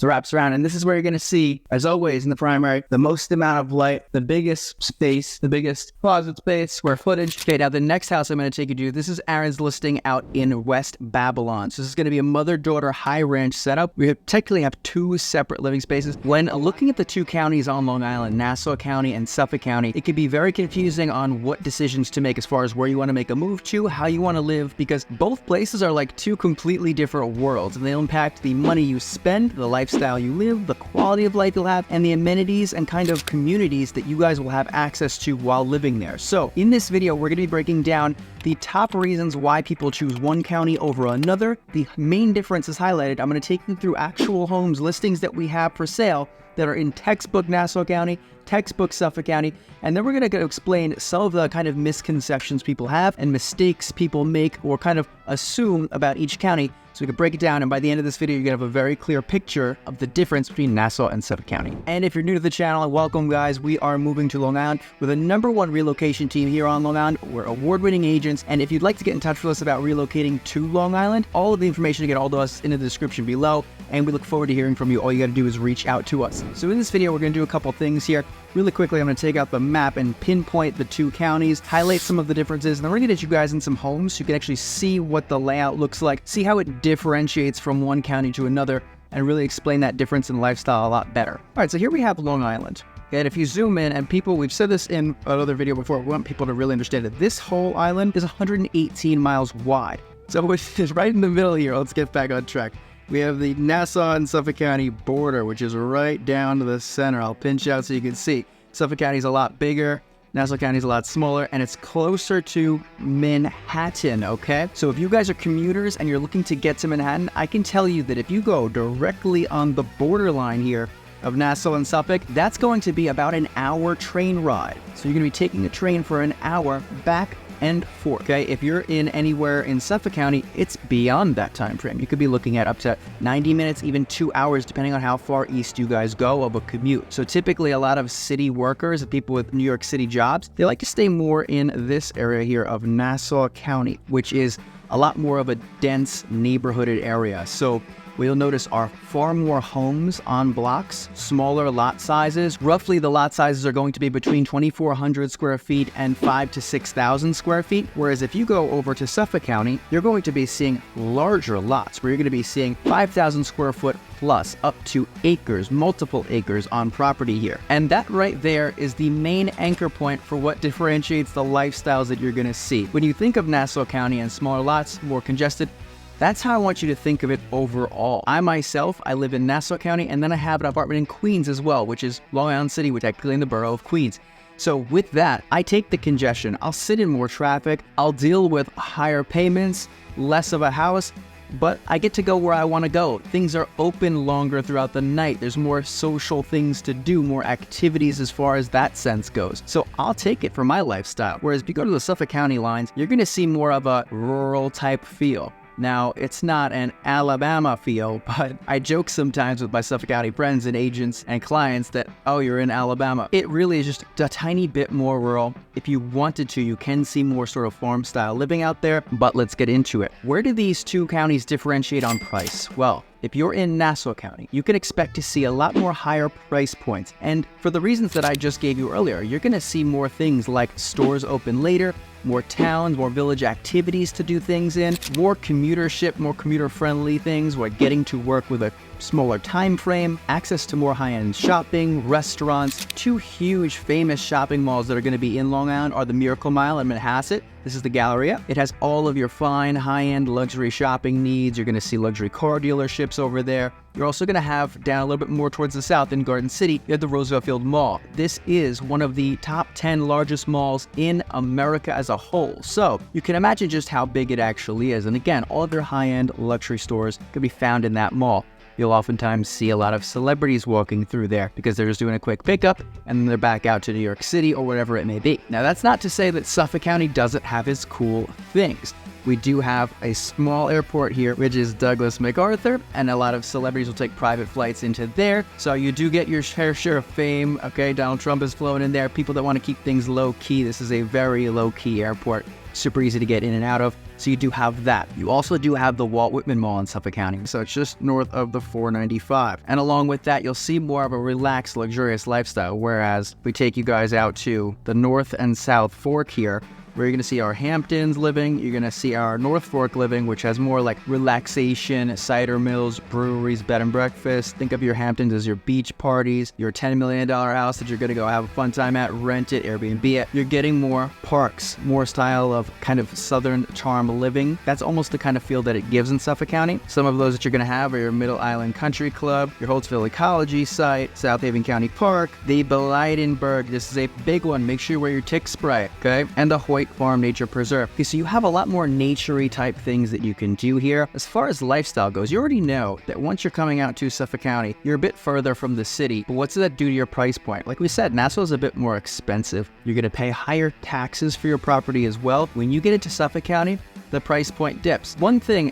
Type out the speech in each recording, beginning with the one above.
So wraps around, and this is where you're going to see, as always in the primary, the most amount of light, the biggest space, the biggest closet space, square footage. Okay, now the next house I'm going to take you to, this is Aaron's listing out in West Babylon. So this is going to be a mother-daughter high ranch setup. We technically have two separate living spaces. When looking at the two counties on Long Island, Nassau County and Suffolk County, it can be very confusing on what decisions to make as far as where you want to make a move to, how you want to live, because both places are like two completely different worlds, and they'll impact the money you spend, the lifestyle you live, the quality of life you'll have, and the amenities and kind of communities that you guys will have access to while living there. So in this video, we're going to be breaking down the top reasons why people choose one county over another. The main difference is highlighted. I'm going to take you through actual homes listings that we have for sale that are in textbook Nassau County, textbook Suffolk County, and then we're going to explain some of the kind of misconceptions people have and mistakes people make or kind of assume about each county, so we can break it down, and by the end of this video, you're going to have a very clear picture of the difference between Nassau and Suffolk County. And if you're new to the channel, welcome guys. We are moving to Long Island with a #1 relocation team here on Long Island. We're award-winning agents, and if you'd like to get in touch with us about relocating to Long Island, all of the information to get all to us in the description below, and we look forward to hearing from you. All you got to do is reach out to us. So in this video, we're going to do a couple things here. Really quickly, I'm going to take out the map and pinpoint the two counties, highlight some of the differences, and then we're going to get you guys in some homes so you can actually see what the layout looks like, see how it differentiates from one county to another, and really explain that difference in lifestyle a lot better. All right, so here we have Long Island. And if you zoom in, and people, we've said this in another video before, we want people to really understand that this whole island is 118 miles wide. So it's right in the middle here. Let's get back on track. We have the Nassau and Suffolk County border, which is right down to the center. I'll pinch out so you can see. Suffolk County is a lot bigger, Nassau County is a lot smaller, and it's closer to Manhattan, okay? So if you guys are commuters and you're looking to get to Manhattan, I can tell you that if you go directly on the borderline here of Nassau and Suffolk, that's going to be about an hour train ride. So you're going to be taking a train for an hour back and forth, okay? If you're in anywhere in Suffolk County, it's beyond that time frame. You could be looking at up to 90 minutes, even 2 hours, depending on how far east you guys go of a commute. So typically a lot of city workers, people with New York City jobs, they like to stay more in this area here of Nassau County, which is a lot more of a dense neighborhooded area. So what you'll notice are far more homes on blocks, smaller lot sizes. Roughly the lot sizes are going to be between 2,400 square feet and 5,000 to 6,000 square feet. Whereas if you go over to Suffolk County, you're going to be seeing larger lots where you're going to be seeing 5,000 square foot plus up to acres, multiple acres on property here. And that right there is the main anchor point for what differentiates the lifestyles that you're going to see. When you think of Nassau County and smaller lots, more congested, that's how I want you to think of it overall. I myself, I live in Nassau County, and then I have an apartment in Queens as well, which is Long Island City, which is technically in the borough of Queens. So with that, I take the congestion, I'll sit in more traffic, I'll deal with higher payments, less of a house, but I get to go where I want to go. Things are open longer throughout the night. There's more social things to do, more activities as far as that sense goes. So I'll take it for my lifestyle. Whereas if you go to the Suffolk County lines, you're going to see more of a rural type feel. Now, it's not an Alabama feel, but I joke sometimes with my Suffolk County friends and agents and clients that, oh, you're in Alabama. It really is just a tiny bit more rural. If you wanted to, you can see more sort of farm style living out there, but let's get into it. Where do these two counties differentiate on price? Well, if you're in Nassau County, you can expect to see a lot more higher price points. And for the reasons that I just gave you earlier, you're going to see more things like stores open later, more towns, more village activities to do things in, more commutership, more commuter-friendly things, like getting to work with a smaller time frame, access to more high-end shopping, restaurants. Two huge famous shopping malls that are going to be in Long Island are the Miracle Mile and Manhasset. This is the Galleria. It has all of your fine, high-end luxury shopping needs. You're going to see luxury car dealerships over there. You're also going to have, down a little bit more towards the south in Garden City, you have the Roosevelt Field Mall. This is one of the top 10 largest malls in America as a whole. So you can imagine just how big it actually is. And again, all of your high-end luxury stores can be found in that mall. You'll oftentimes see a lot of celebrities walking through there because they're just doing a quick pickup and then they're back out to New York City or whatever it may be. Now, that's not to say that Suffolk County doesn't have its cool things. We do have a small airport here, which is Douglas MacArthur, and a lot of celebrities will take private flights into there. So you do get your fair share of fame. Okay, Donald Trump is flown in there. People that want to keep things low key. This is a very low key airport. Super easy to get in and out of. So you do have that. You also do have the Walt Whitman Mall in Suffolk County, so it's just north of the 495. And along with that, you'll see more of a relaxed, luxurious lifestyle, whereas we take you guys out to the North and South Fork here, where you're going to see our Hamptons living, you're going to see our North Fork living, which has more like relaxation, cider mills, breweries, bed and breakfast. Think of your Hamptons as your beach parties, your $10 million house that you're going to go have a fun time at, rent it, Airbnb it. You're getting more parks, more style of kind of southern charm living. That's almost the kind of feel that it gives in Suffolk County. Some of those that you're going to have are your Middle Island Country Club, your Holtzville Ecology Site, South Haven County Park, the Blydenburg. This is a big one. Make sure you wear your tick spray, okay? And the Hoyt Farm Nature Preserve. Okay, so you have a lot more nature-y type things that you can do here. As far as lifestyle goes, you already know that once you're coming out to Suffolk County, you're a bit further from the city, but what's that do to your price point? Like we said, Nassau's a bit more expensive. You're going to pay higher taxes for your property as well. When you get into Suffolk County, the price point dips. One thing,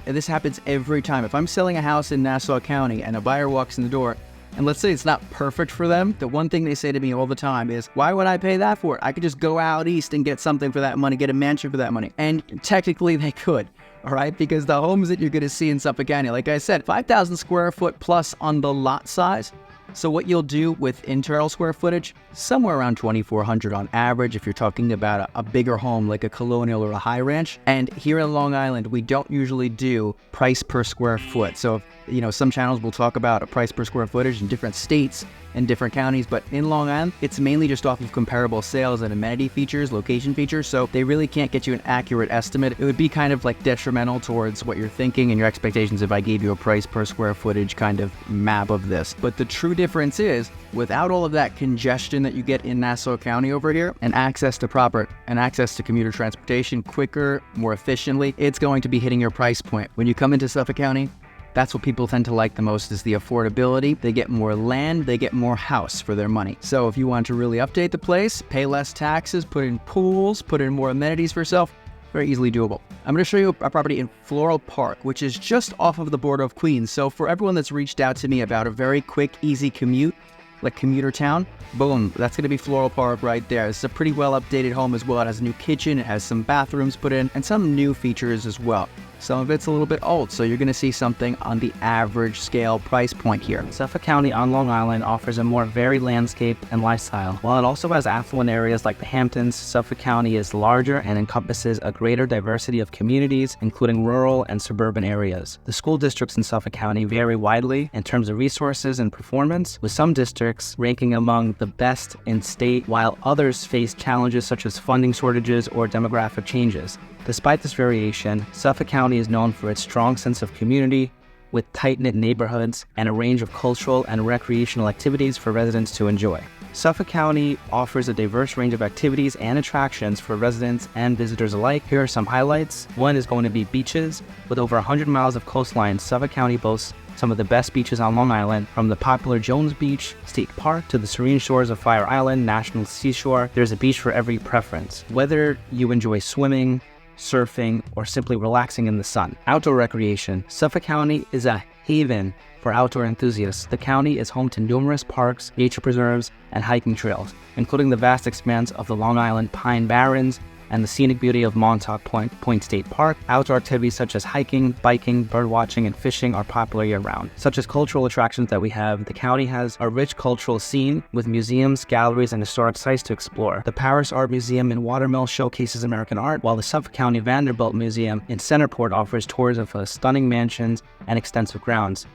this happens every time, if I'm selling a house in Nassau County and a buyer walks in the door, and let's say it's not perfect for them, the one thing they say to me all the time is, why would I pay that for it? I could just go out east and get something for that money, get a mansion for that money. And technically they could, all right? Because the homes that you're gonna see in Suffolk County, like I said, 5,000 square foot plus on the lot size. So what you'll do with internal square footage, somewhere around 2,400 on average if you're talking about a bigger home like a colonial or a high ranch. And here in Long Island, we don't usually do price per square foot. So, some channels will talk about a price per square footage in different states and different counties, but in Long Island, it's mainly just off of comparable sales and amenity features, location features, so they really can't get you an accurate estimate. It would be kind of like detrimental towards what you're thinking and your expectations if I gave you a price per square footage kind of map of this. But the true difference is, without all of that congestion that you get in Nassau County over here, and access to commuter transportation quicker, more efficiently, it's going to be hitting your price point. When you come into Suffolk County, that's what people tend to like the most, is the affordability. They get more land, they get more house for their money. So if you want to really update the place, pay less taxes, put in pools, put in more amenities for yourself, very easily doable. I'm going to show you a property in Floral Park, which is just off of the border of Queens. So for everyone that's reached out to me about a very quick, easy commute, like commuter town, boom, that's going to be Floral Park right there. It's a pretty well updated home as well. It has a new kitchen, it has some bathrooms put in, and some new features as well. Some of it's a little bit old, so you're going to see something on the average scale price point here. Suffolk County on Long Island offers a more varied landscape and lifestyle. While it also has affluent areas like the Hamptons, Suffolk County is larger and encompasses a greater diversity of communities, including rural and suburban areas. The school districts in Suffolk County vary widely in terms of resources and performance, with some districts ranking among the best in state, while others face challenges such as funding shortages or demographic changes. Despite this variation, Suffolk County is known for its strong sense of community, with tight-knit neighborhoods and a range of cultural and recreational activities for residents to enjoy. Suffolk County offers a diverse range of activities and attractions for residents and visitors alike. Here are some highlights. One is going to be beaches. With over 100 miles of coastline, Suffolk County boasts some of the best beaches on Long Island, from the popular Jones Beach State Park to the serene shores of Fire Island National Seashore. There's a beach for every preference. Whether you enjoy swimming, surfing, or simply relaxing in the sun. Outdoor recreation. Suffolk County is a haven for outdoor enthusiasts. The county is home to numerous parks, nature preserves, and hiking trails, including the vast expanse of the Long Island Pine Barrens and the scenic beauty of Montauk Point State Park. Outdoor activities such as hiking, biking, birdwatching, and fishing are popular year-round. Such as cultural attractions that we have, the county has a rich cultural scene with museums, galleries, and historic sites to explore. The Paris Art Museum in Watermill showcases American art, while the Suffolk County Vanderbilt Museum in Centerport offers tours of stunning mansions and extensive grounds.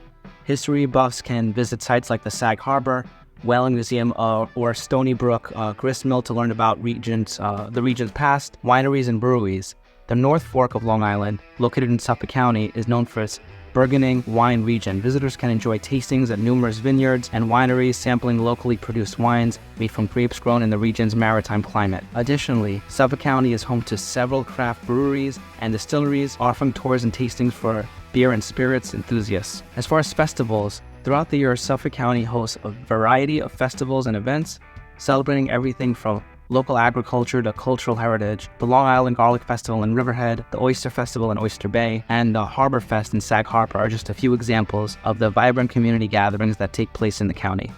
History buffs can visit sites like the Sag Harbor, Whaling Museum, or Stony Brook Gristmill to learn about the region's past, wineries, and breweries. The North Fork of Long Island, located in Suffolk County, is known for its burgeoning wine region. Visitors can enjoy tastings at numerous vineyards and wineries, sampling locally produced wines made from grapes grown in the region's maritime climate. Additionally, Suffolk County is home to several craft breweries and distilleries, offering tours and tastings for beer and spirits enthusiasts. As far as festivals, throughout the year, Suffolk County hosts a variety of festivals and events, celebrating everything from local agriculture to cultural heritage. The Long Island Garlic Festival in Riverhead, the Oyster Festival in Oyster Bay, and the Harbor Fest in Sag Harbor are just a few examples of the vibrant community gatherings that take place in the county.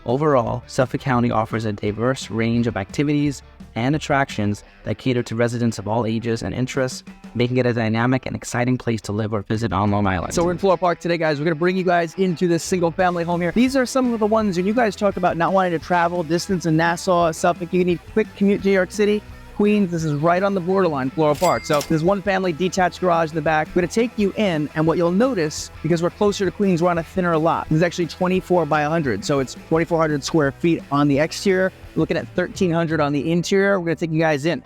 Overall, Suffolk County offers a diverse range of activities and attractions that cater to residents of all ages and interests, making it a dynamic and exciting place to live or visit on Long Island. So we're in Floral Park today, guys. We're going to bring you guys into this single family home here. These are some of the ones when you guys talk about not wanting to travel distance in Nassau, Suffolk, you need quick commute to New York City. Queens, this is right on the borderline, Floral Park. So there's one family detached garage in the back. We're gonna take you in, and what you'll notice, because we're closer to Queens, we're on a thinner lot. This is actually 24 by 100, so it's 2,400 square feet on the exterior. We're looking at 1,300 on the interior. We're gonna take you guys in.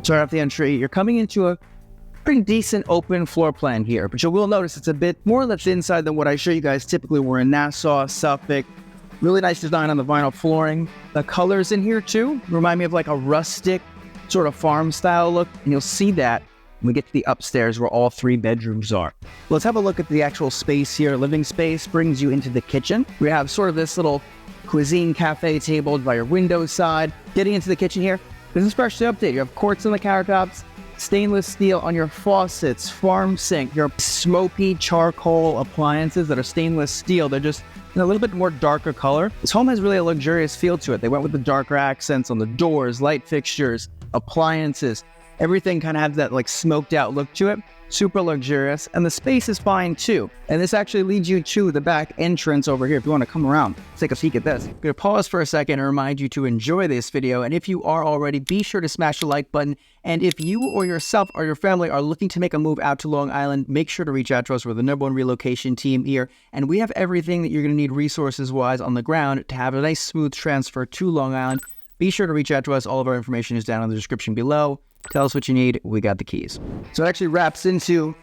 Start off the entry. You're coming into a pretty decent open floor plan here, but you will notice it's a bit more on the thin side than what I show you guys typically. We're in Nassau, Suffolk. Really nice design on the vinyl flooring. The colors in here too remind me of like a rustic sort of farm style look, and you'll see that when we get to the upstairs where all 3 bedrooms are. Let's have a look at the actual space here. Living space brings you into the kitchen. We have sort of this little cuisine cafe table by your window side. Getting into the kitchen here, this is freshly updated. You have quartz on the countertops, stainless steel on your faucets, farm sink, your smoky charcoal appliances that are stainless steel. They're just in a little bit more darker color. This home has really a luxurious feel to it. They went with the darker accents on the doors, light fixtures, appliances. Everything kind of has that like smoked out look to it. Super luxurious, and the space is fine too. And this actually leads you to the back entrance over here if you want to come around. Let's take a peek at this. I'm gonna pause for a second and remind you to enjoy this video, and if you are already, be sure to smash the like button. And if you or yourself or your family are looking to make a move out to Long Island, make sure to reach out to us. We're the #1 relocation team here, and we have everything that you're gonna need resources-wise on the ground to have a nice smooth transfer to Long Island. Be sure to reach out to us. All of our information is down in the description below. Tell us what you need. We got the keys. So it actually wraps into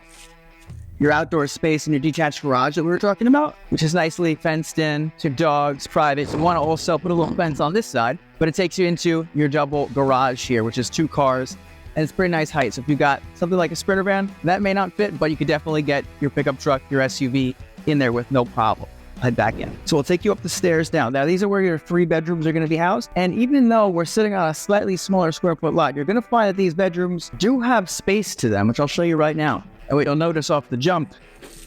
your outdoor space in your detached garage that we were talking about, which is nicely fenced in to dogs, private. So you want to also put a little fence on this side, but it takes you into your double garage here, which is 2 cars, and it's pretty nice height. So if you got something like a Sprinter van, that may not fit, but you could definitely get your pickup truck, your SUV in there with no problem. Head back in. So we'll take you up the stairs down. Now, these are where your 3 bedrooms are going to be housed. And even though we're sitting on a slightly smaller square foot lot, you're going to find that these bedrooms do have space to them, which I'll show you right now. And what you'll notice off the jump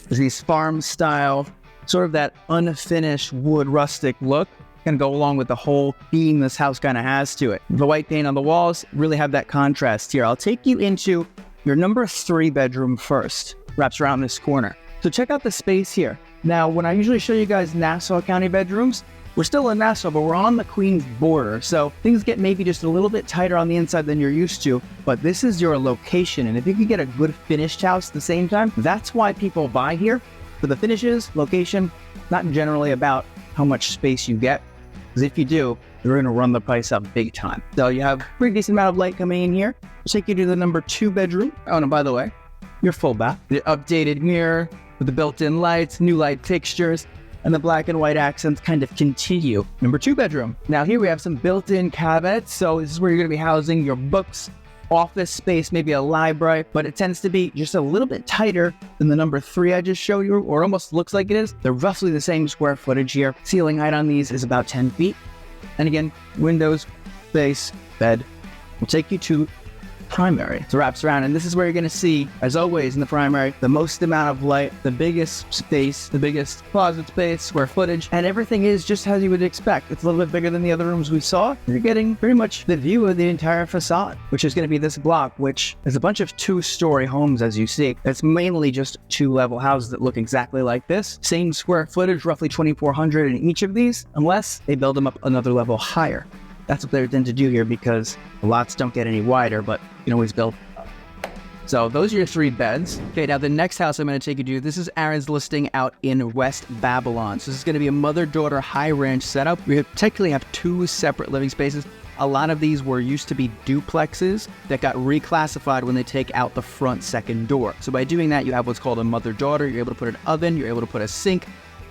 is these farm style, sort of that unfinished wood rustic look. Going to go along with the whole theme this house kind of has to it. The white paint on the walls really have that contrast here. I'll take you into your number 3 bedroom first. Wraps around this corner. So check out the space here. Now, when I usually show you guys Nassau County bedrooms, we're still in Nassau, but we're on the Queens border. So things get maybe just a little bit tighter on the inside than you're used to, but this is your location. And if you can get a good finished house at the same time, that's why people buy here. For the finishes, location, not generally about how much space you get. Because if you do, you're going to run the price up big time. So you have a pretty decent amount of light coming in here. I'll take you to the number 2 bedroom. Oh, and by the way, your full bath. The updated mirror with the built-in lights, new light fixtures, and the black and white accents kind of continue. Number 2 bedroom. Now here we have some built-in cabinets. So this is where you're going to be housing your books, office space, maybe a library, but it tends to be just a little bit tighter than the number 3 I just showed you, or almost looks like it is. They're roughly the same square footage here. Ceiling height on these is about 10 feet. And again, windows, space, bed. We'll take you to primary. So wraps around, and this is where you're going to see, as always in the primary, the most amount of light, the biggest space, the biggest closet space, square footage, and everything is just as you would expect. It's a little bit bigger than the other rooms we saw. You're getting pretty much the view of the entire facade, which is going to be this block, which is a bunch of 2-story homes, as you see. It's mainly just 2-level houses that look exactly like this. Same square footage, roughly 2,400 in each of these, unless they build them up another level higher. That's what they tend to do here because the lots don't get any wider, but you can always build up. So those are your 3 beds. Okay, now the next house I'm going to take you to, this is Aaron's listing out in West Babylon. So this is going to be a mother-daughter high ranch setup. We technically have 2 separate living spaces. A lot of these were used to be duplexes that got reclassified when they take out the front second door. So by doing that, you have what's called a mother-daughter. You're able to put an oven, you're able to put a sink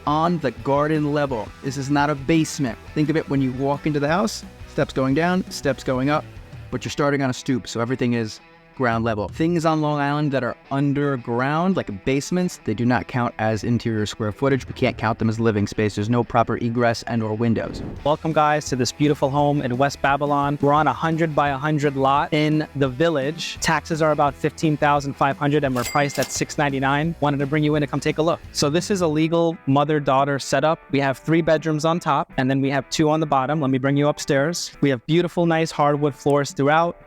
on the garden level. This is not a basement. Think of it when you walk into the house, steps going down, steps going up, but you're starting on a stoop, so everything is ground level. Things on Long Island that are underground, like basements, they do not count as interior square footage. We can't count them as living space. There's no proper egress and or windows. Welcome guys to this beautiful home in West Babylon. We're on a 100 by 100 lot in the village. Taxes are about $15,500 and we're priced at $699. Wanted to bring you in to come take a look. So this is a legal mother-daughter setup. We have 3 bedrooms on top and then we have 2 on the bottom. Let me bring you upstairs. We have beautiful, nice hardwood floors throughout.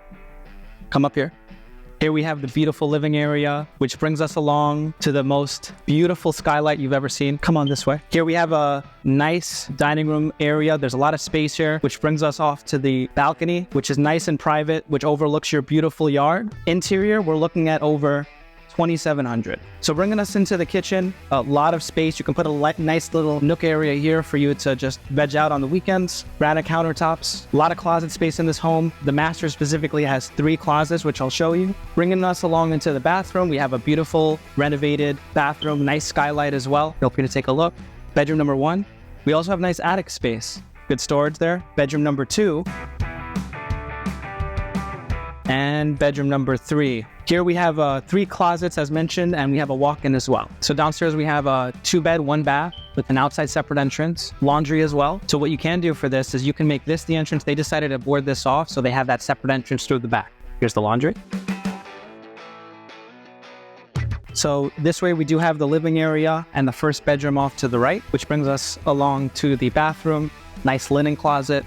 Come up here. Here we have the beautiful living area, which brings us along to the most beautiful skylight you've ever seen. Come on this way. Here we have a nice dining room area. There's a lot of space here, which brings us off to the balcony, which is nice and private, which overlooks your beautiful yard. Interior, we're looking at over 2,700. So bringing us into the kitchen, a lot of space. You can put a nice little nook area here for you to just veg out on the weekends. Granite countertops, a lot of closet space in this home. The master specifically has 3 closets, which I'll show you. Bringing us along into the bathroom, we have a beautiful renovated bathroom, nice skylight as well. Feel free to take a look. Bedroom number 1. We also have nice attic space. Good storage there. Bedroom number 2. And bedroom number 3. Here we have 3 closets as mentioned, and we have a walk-in as well. So downstairs we have a 2-bed, 1-bath with an outside separate entrance, laundry as well. So what you can do for this is you can make this the entrance. They decided to board this off, so they have that separate entrance through the back. Here's the laundry. So this way we do have the living area and the first bedroom off to the right, which brings us along to the bathroom, nice linen closet,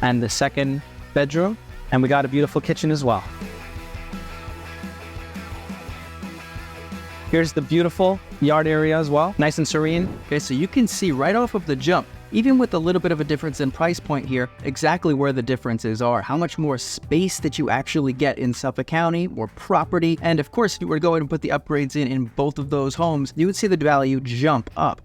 and the second bedroom. And we got a beautiful kitchen as well. Here's the beautiful yard area as well, nice and serene. Okay, so you can see right off of the jump, even with a little bit of a difference in price point here, exactly where the differences are, how much more space that you actually get in Suffolk County, more property. And of course, if you were to go ahead and put the upgrades in both of those homes, you would see the value jump up.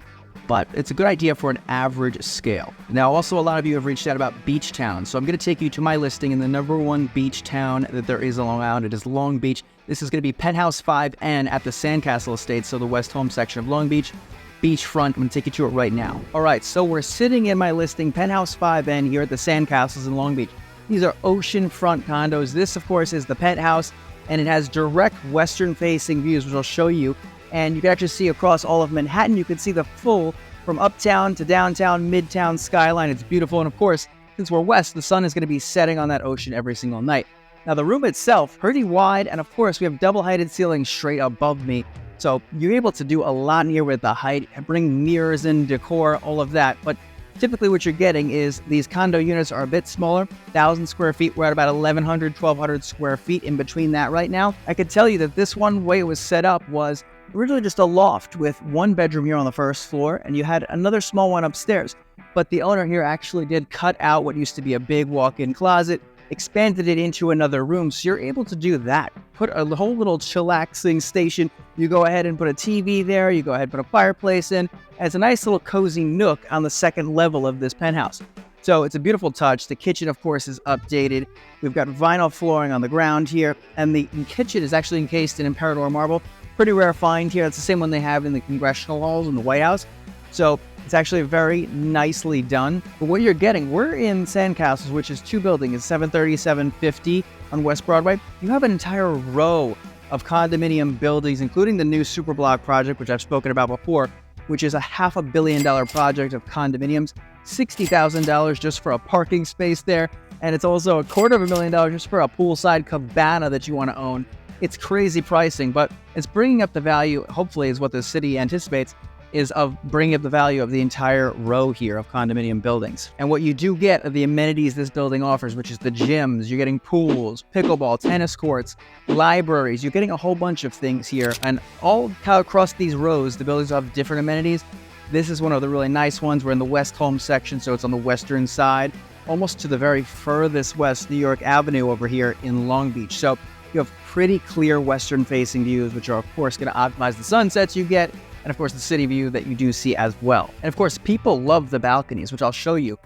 But it's a good idea for an average scale. Now, also a lot of you have reached out about beach towns, so I'm going to take you to my listing in the number 1 beach town that there is on Long Island. It is Long Beach. This is going to be Penthouse 5N at the Sandcastle Estate, so the West Home section of Long Beach. Beachfront. I'm going to take you to it right now. All right, so we're sitting in my listing, Penthouse 5N here at the Sandcastles in Long Beach. These are oceanfront condos. This, of course, is the penthouse, and it has direct western-facing views, which I'll show you. And you can actually see across all of Manhattan. You can see the full from uptown to downtown, midtown skyline. It's beautiful. And of course, since we're west, the sun is going to be setting on that ocean every single night. Now, the room itself, pretty wide. And of course, we have double-heighted ceilings straight above me. So you're able to do a lot here with the height, bring mirrors in, decor, all of that. But typically what you're getting is these condo units are a bit smaller, 1,000 square feet. We're at about 1,100, 1,200 square feet in between that right now. I can tell you that this one way it was set up was originally just a loft with 1 bedroom here on the first floor, and you had another small one upstairs. But the owner here actually did cut out what used to be a big walk-in closet, expanded it into another room, so you're able to do that. Put a whole little chillaxing station. You go ahead and put a TV there, you go ahead and put a fireplace in. And it's a nice little cozy nook on the second level of this penthouse. So it's a beautiful touch. The kitchen, of course, is updated. We've got vinyl flooring on the ground here, and the kitchen is actually encased in Imperador marble. Pretty rare find here. It's the same one they have in the congressional halls in the White House. So it's actually very nicely done. But what you're getting, we're in Sandcastles, which is 2 buildings. It's 730, 750 on West Broadway. You have an entire row of condominium buildings, including the new Superblock project, which I've spoken about before, which is a $500 million project of condominiums. $60,000 just for a parking space there. And it's also $250,000 just for a poolside cabana that you want to own. It's crazy pricing, but it's bringing up the value, hopefully is what the city anticipates, is of bringing up the value of the entire row here of condominium buildings. And what you do get are the amenities this building offers, which is the gyms. You're getting pools, pickleball, tennis courts, libraries. You're getting a whole bunch of things here. And all across these rows, the buildings have different amenities. This is one of the really nice ones. We're in the West Home section, so it's on the western side, almost to the very furthest west, New York Avenue over here in Long Beach. So you have pretty clear western-facing views, which are, of course, going to optimize the sunsets you get, and, of course, the city view that you do see as well. And, of course, people love the balconies, which I'll show you.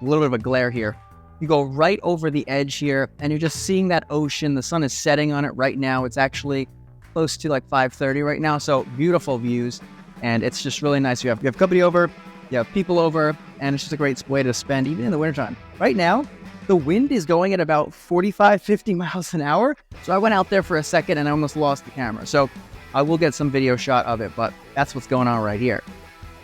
A little bit of a glare here. You go right over the edge here, and you're just seeing that ocean. The sun is setting on it right now. It's actually close to like 5:30 right now, so beautiful views, and it's just really nice. You have company over, you have people over, and it's just a great way to spend, even in the wintertime. Right now, The wind is going at about 45, 50 miles an hour. So I went out there for a second and I almost lost the camera. So I will get some video shot of it, but that's what's going on right here.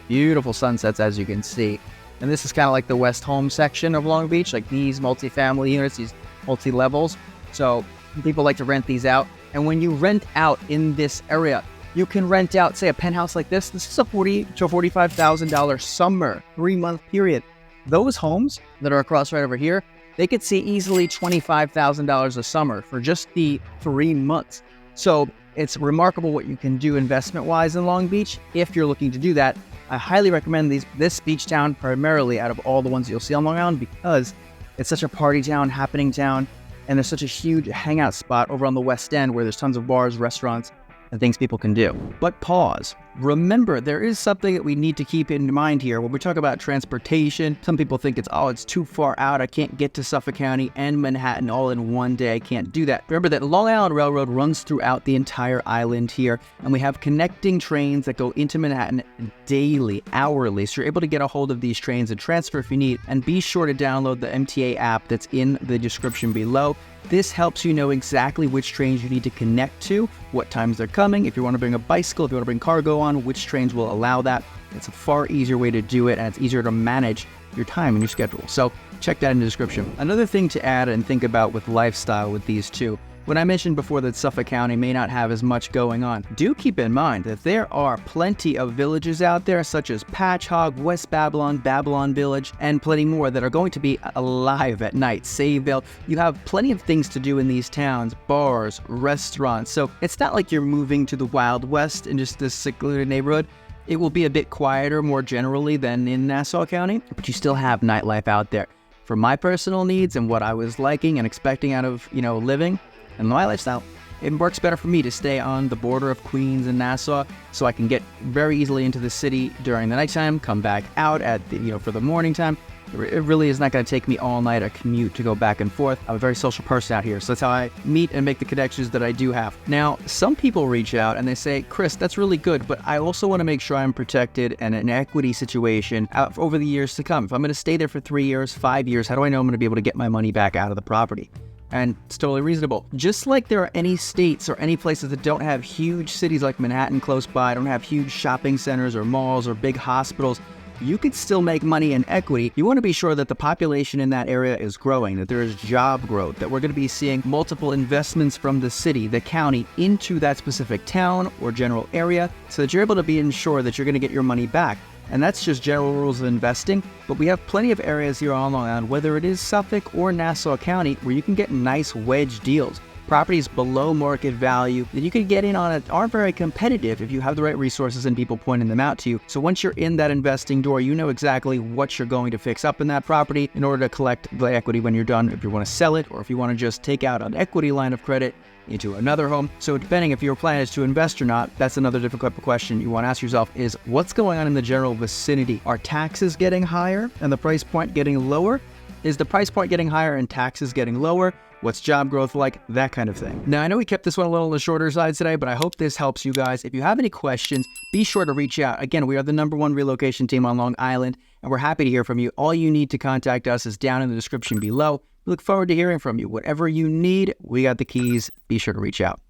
Beautiful sunsets, as you can see. And this is kind of like the West Home section of Long Beach, like these multifamily units, these multi-levels. So people like to rent these out. And when you rent out in this area, you can rent out, say, a penthouse like this. This is a $40,000 to $45,000 summer, 3-month period. Those homes that are across right over here, they could see easily $25,000 a summer for just the 3 months. So it's remarkable what you can do investment-wise in Long Beach if you're looking to do that. I highly recommend this beach town primarily out of all the ones you'll see on Long Island because it's such a party town, happening town, and there's such a huge hangout spot over on the West End where there's tons of bars, restaurants, and things people can do. But pause. Remember, there is something that we need to keep in mind here. When we talk about transportation, some people think it's too far out. I can't get to Suffolk County and Manhattan all in one day. I can't do that. Remember that Long Island Railroad runs throughout the entire island here, and we have connecting trains that go into Manhattan daily, hourly. So you're able to get a hold of these trains and transfer if you need. And be sure to download the MTA app that's in the description below. This helps you know exactly which trains you need to connect to, what times they're coming, if you want to bring a bicycle, if you want to bring cargo on, which trains will allow that. It's a far easier way to do it, and it's easier to manage your time and your schedule. So check that in the description. Another thing to add and think about with lifestyle with these two, when I mentioned before that Suffolk County may not have as much going on, do keep in mind that there are plenty of villages out there such as Patchogue, West Babylon, Babylon Village, and plenty more that are going to be alive at night. Sayville. You have plenty of things to do in these towns, bars, restaurants. So it's not like you're moving to the Wild West in just this secluded neighborhood. It will be a bit quieter more generally than in Nassau County, but you still have nightlife out there. For my personal needs and what I was liking and expecting out of, living, and my lifestyle, it works better for me to stay on the border of Queens and Nassau so I can get very easily into the city during the nighttime, come back out at for the morning time. It really is not going to take me all night a commute to go back and forth. I'm a very social person out here, so that's how I meet and make the connections that I do have. Now, some people reach out and they say, Chris, that's really good, but I also want to make sure I'm protected in an equity situation over the years to come. If I'm going to stay there for 3 years, 5 years, how do I know I'm going to be able to get my money back out of the property? And it's totally reasonable. Just like there are any states or any places that don't have huge cities like Manhattan close by, don't have huge shopping centers or malls or big hospitals, you could still make money in equity. You want to be sure that the population in that area is growing, that there is job growth, that we're going to be seeing multiple investments from the city, the county, into that specific town or general area, so that you're able to be ensured that you're going to get your money back. And that's just general rules of investing, but we have plenty of areas here on Long Island, whether it is Suffolk or Nassau County, where you can get nice wedge deals. Properties below market value that you can get in on aren't very competitive if you have the right resources and people pointing them out to you. So once you're in that investing door, you know exactly what you're going to fix up in that property in order to collect the equity when you're done, if you want to sell it or if you want to just take out an equity line of credit into another home. So depending if your plan is to invest or not, that's another difficult question you want to ask yourself is, what's going on in the general vicinity? Are taxes getting higher and the price point getting lower? Is the price point getting higher and taxes getting lower? What's job growth like? That kind of thing. Now, I know we kept this one a little on the shorter side today, but I hope this helps you guys. If you have any questions, be sure to reach out. Again, we are the #1 relocation team on Long Island, and we're happy to hear from you. All you need to contact us is down in the description below. We look forward to hearing from you. Whatever you need, we got the keys. Be sure to reach out.